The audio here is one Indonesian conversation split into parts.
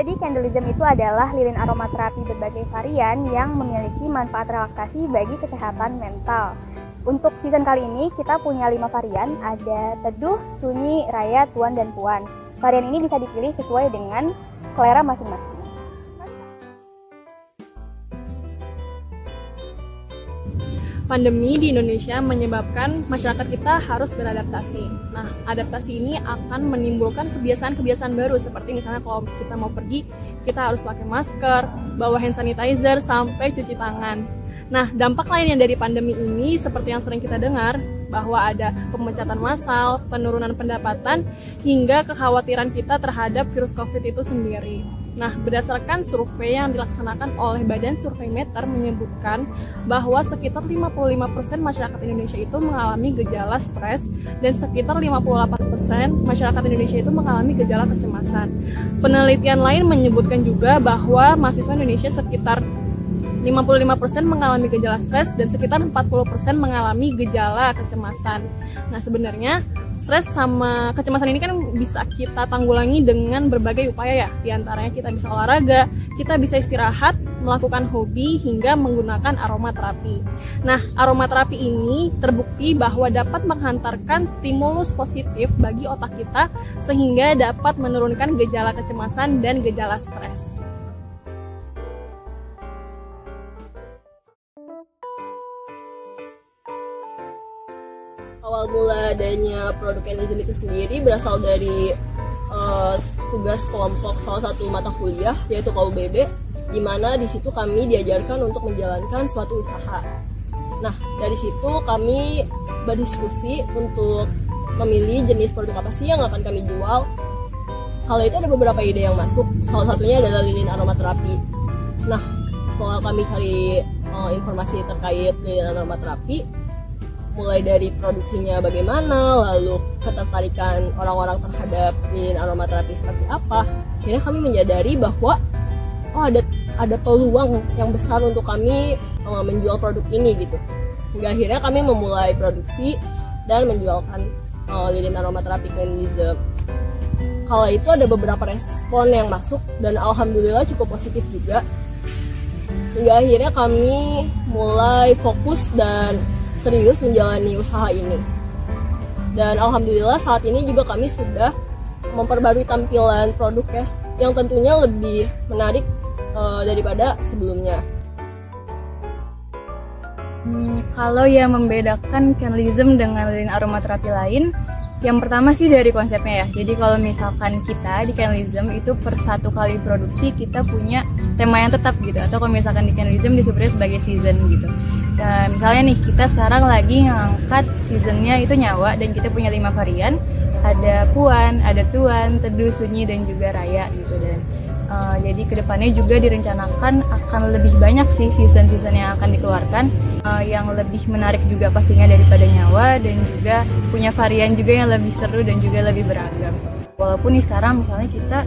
Jadi candleism itu adalah lilin aromaterapi berbagai varian yang memiliki manfaat relaksasi bagi kesehatan mental. Untuk season kali ini kita punya 5 varian, ada teduh, sunyi, raya, tuan, dan puan. Varian ini bisa dipilih sesuai dengan selera masing-masing. Pandemi di Indonesia menyebabkan masyarakat kita harus beradaptasi. Nah, adaptasi ini akan menimbulkan kebiasaan-kebiasaan baru, seperti misalnya kalau kita mau pergi, kita harus pakai masker, bawa hand sanitizer, sampai cuci tangan. Nah, dampak lainnya dari pandemi ini seperti yang sering kita dengar, bahwa ada pemecatan massal, penurunan pendapatan, hingga kekhawatiran kita terhadap virus COVID itu sendiri. Nah, berdasarkan survei yang dilaksanakan oleh Badan Survei Meter menyebutkan bahwa sekitar 55% masyarakat Indonesia itu mengalami gejala stres dan sekitar 58% masyarakat Indonesia itu mengalami gejala kecemasan. Penelitian lain menyebutkan juga bahwa mahasiswa Indonesia sekitar 55% mengalami gejala stres dan sekitar 40% mengalami gejala kecemasan. Nah, sebenarnya stres sama kecemasan ini kan bisa kita tanggulangi dengan berbagai upaya ya. Di antaranya kita bisa olahraga, kita bisa istirahat, melakukan hobi, hingga menggunakan aromaterapi. Nah, aromaterapi ini terbukti bahwa dapat menghantarkan stimulus positif bagi otak kita sehingga dapat menurunkan gejala kecemasan dan gejala stres. Awal mula adanya produk candleism itu sendiri berasal dari tugas kelompok salah satu mata kuliah, yaitu KUBB, di mana di situ kami diajarkan untuk menjalankan suatu usaha. Nah, dari situ kami berdiskusi untuk memilih jenis produk apa sih yang akan kami jual. Kala itu ada beberapa ide yang masuk, salah satunya adalah lilin aromaterapi. Nah, setelah kami cari informasi terkait lilin aromaterapi, mulai dari produksinya bagaimana, lalu ketertarikan orang-orang terhadap lilin aromaterapi seperti apa, akhirnya kami menyadari bahwa ada peluang yang besar untuk kami menjual produk ini gitu. Hingga akhirnya kami memulai produksi dan menjualkan lilin aromaterapi candleism. Kala itu ada beberapa respon yang masuk dan alhamdulillah cukup positif juga. Hingga akhirnya kami mulai fokus dan serius menjalani usaha ini. Dan alhamdulillah saat ini juga kami sudah memperbarui tampilan produk ya, yang tentunya lebih menarik daripada sebelumnya. Kalau yang membedakan candleism dengan lilin aromaterapi lain, yang pertama sih dari konsepnya ya. Jadi kalau misalkan kita di candleism itu per satu kali produksi kita punya tema yang tetap gitu, atau kalau misalkan di candleism disebutnya sebagai season gitu. Dan misalnya nih kita sekarang lagi ngangkat seasonnya itu nyawa dan kita punya 5 varian, ada puan, ada tuan, teduh, sunyi, dan juga raya gitu. Dan jadi kedepannya juga direncanakan akan lebih banyak sih season-season yang akan dikeluarkan, yang lebih menarik juga pastinya daripada nyawa, dan juga punya varian juga yang lebih seru dan juga lebih beragam. Walaupun nih sekarang misalnya kita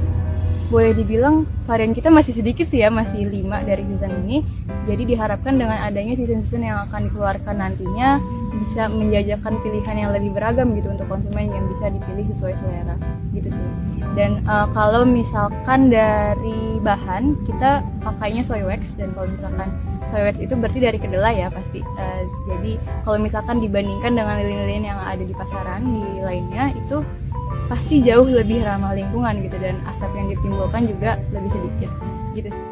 boleh dibilang varian kita masih sedikit sih ya, masih 5 dari season ini. Jadi diharapkan dengan adanya season-season yang akan dikeluarkan nantinya bisa menjajakan pilihan yang lebih beragam gitu untuk konsumen, yang bisa dipilih sesuai selera gitu sih. Dan kalau misalkan dari bahan kita pakainya soy wax, dan kalau misalkan soy wax itu berarti dari kedelai ya pasti. Jadi kalau misalkan dibandingkan dengan lilin-lilin yang ada di pasaran di lainnya itu pasti jauh lebih ramah lingkungan gitu, dan asap yang ditimbulkan juga lebih sedikit gitu sih.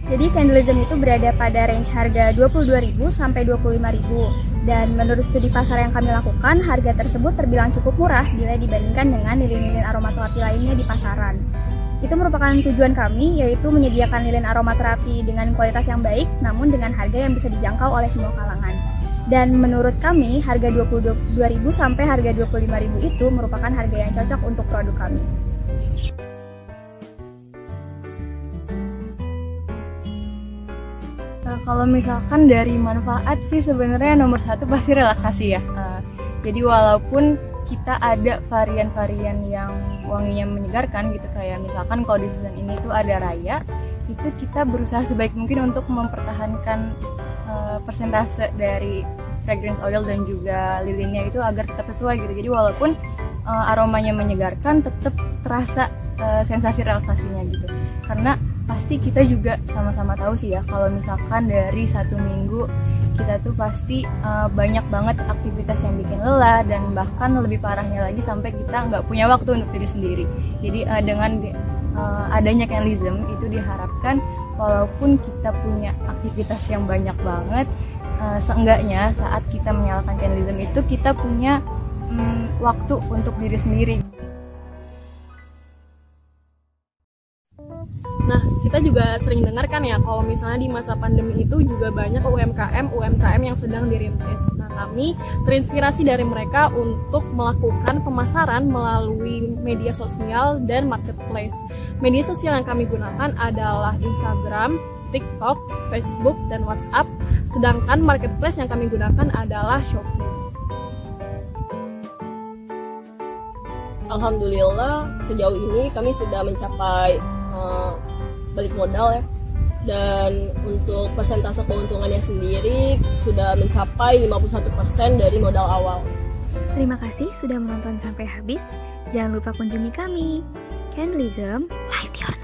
Jadi candleism itu berada pada range harga 22.000 sampai 25.000, dan menurut studi pasar yang kami lakukan, harga tersebut terbilang cukup murah bila dibandingkan dengan lilin-lilin aromaterapi lainnya di pasaran. Itu merupakan tujuan kami, yaitu menyediakan lilin aromaterapi dengan kualitas yang baik namun dengan harga yang bisa dijangkau oleh semua kalangan. Dan menurut kami, harga 22.000 sampai harga 25.000 itu merupakan harga yang cocok untuk produk kami. Kalau misalkan dari manfaat sih sebenarnya nomor 1 pasti relaksasi ya. Jadi walaupun kita ada varian-varian yang wanginya menyegarkan gitu, kayak misalkan kalau di season ini tuh ada raya, itu kita berusaha sebaik mungkin untuk mempertahankan persentase dari fragrance oil dan juga lilinnya itu agar tetap sesuai gitu. Jadi walaupun aromanya menyegarkan, tetap terasa sensasi relaksasinya gitu. Karena pasti kita juga sama-sama tahu sih ya, kalau misalkan dari 1 minggu kita tuh pasti banyak banget aktivitas yang bikin lelah, dan bahkan lebih parahnya lagi sampai kita nggak punya waktu untuk diri sendiri. Jadi dengan adanya Kenlism itu diharapkan walaupun kita punya aktivitas yang banyak banget, seenggaknya saat kita menyalakan Kenlism itu kita punya waktu untuk diri sendiri. Nah, kita juga sering dengar kan ya, kalau misalnya di masa pandemi itu juga banyak UMKM yang sedang dirintis. Nah, kami terinspirasi dari mereka untuk melakukan pemasaran melalui media sosial dan marketplace. Media sosial yang kami gunakan adalah Instagram, TikTok, Facebook, dan WhatsApp. Sedangkan marketplace yang kami gunakan adalah Shopee. Alhamdulillah sejauh ini kami sudah mencapai balik modal ya, dan untuk persentase keuntungannya sendiri sudah mencapai 51% dari modal awal. Terima kasih sudah menonton sampai habis. Jangan lupa kunjungi kami. Kenlism, light your